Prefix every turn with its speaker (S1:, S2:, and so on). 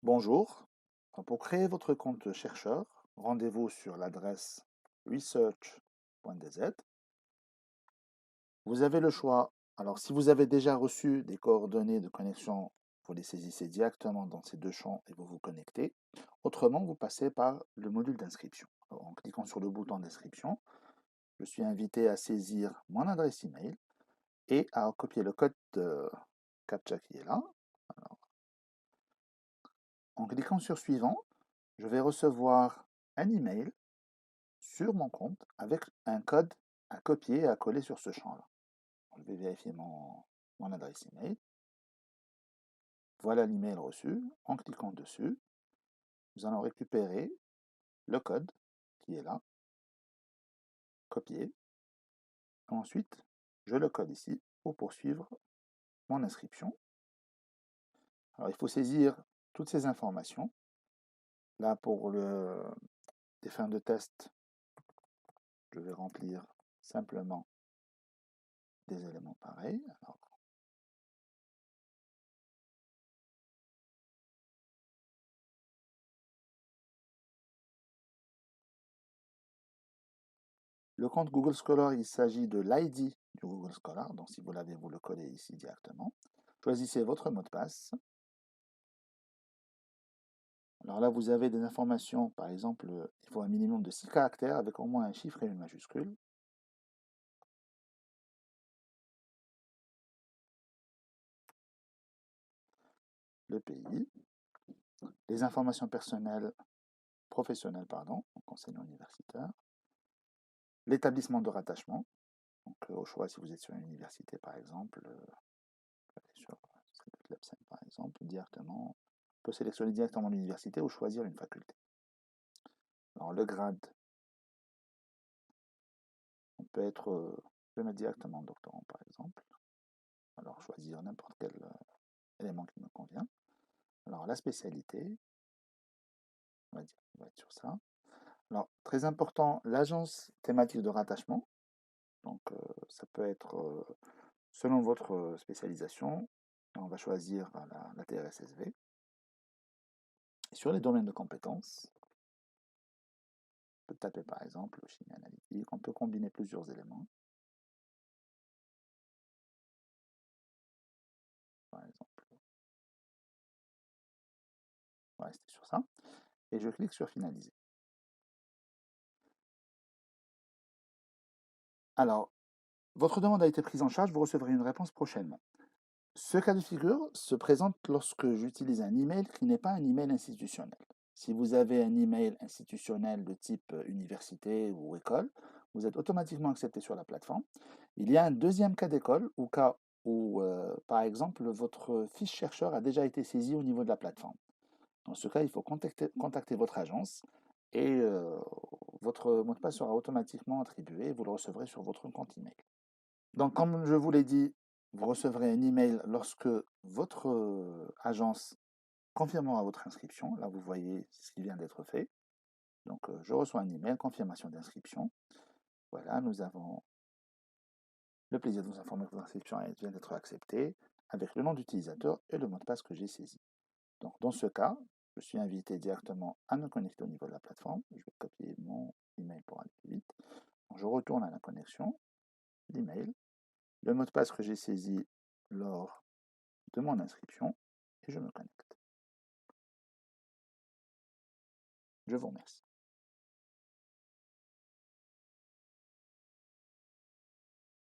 S1: Bonjour. Pour créer votre compte chercheur, rendez-vous sur l'adresse research.dz. Vous avez le choix. Alors, si vous avez déjà reçu des coordonnées de connexion, vous les saisissez directement dans ces deux champs et vous vous connectez. Autrement, vous passez par le module d'inscription. En cliquant sur le bouton d'inscription, je suis invité à saisir mon adresse email et à copier le code de CAPTCHA qui est là. Alors, en cliquant sur suivant, je vais recevoir un email sur mon compte avec un code à copier et à coller sur ce champ-là. Je vais vérifier mon adresse email. Voilà l'email reçu. En cliquant dessus, nous allons récupérer le code qui est là, copier. Ensuite, je le code ici pour poursuivre mon inscription. Alors, il faut saisir toutes ces informations. Là, pour des fins de test, je vais remplir simplement des éléments pareils. Alors, le compte Google Scholar, il s'agit de l'ID du Google Scholar, donc si vous l'avez, vous le collez ici directement. Choisissez votre mot de passe. Alors là, vous avez des informations, par exemple, il faut un minimum de 6 caractères avec au moins un chiffre et une majuscule. Le pays, les informations personnelles, professionnelles, pardon, donc enseignant universitaire, l'établissement de rattachement, donc au choix si vous êtes sur une université par exemple, sur Cedric-Lapsenne par exemple, directement, on peut sélectionner directement l'université ou choisir une faculté. Alors le grade, on peut être, je vais mettre directement doctorant par exemple, alors choisir n'importe quel élément qui me convient. Alors la spécialité, on va être sur ça. Alors très important, l'agence thématique de rattachement, donc ça peut être selon votre spécialisation, on va choisir la TRSSV. Sur les domaines de compétences, on peut taper par exemple chimie analytique, on peut combiner plusieurs éléments. Par exemple, on va rester sur ça. Et je clique sur finaliser. Alors, votre demande a été prise en charge, vous recevrez une réponse prochainement. Ce cas de figure se présente lorsque j'utilise un email qui n'est pas un email institutionnel. Si vous avez un email institutionnel de type université ou école, vous êtes automatiquement accepté sur la plateforme. Il y a un deuxième cas d'école au cas où, par exemple, votre fiche chercheur a déjà été saisie au niveau de la plateforme. Dans ce cas, il faut contacter votre agence et votre mot de passe sera automatiquement attribué et vous le recevrez sur votre compte email. Donc, comme je vous l'ai dit, vous recevrez un email lorsque votre agence confirmera votre inscription. Là, vous voyez ce qui vient d'être fait. Donc, je reçois un email, confirmation d'inscription. Voilà, nous avons le plaisir de vous informer que votre inscription vient d'être acceptée avec le nom d'utilisateur et le mot de passe que j'ai saisi. Donc, dans ce cas, je suis invité directement à me connecter au niveau de la plateforme. Je vais copier mon email pour aller plus vite. Donc, je retourne à la connexion, l'email, le mot de passe que j'ai saisi lors de mon inscription et je me connecte. Je vous remercie.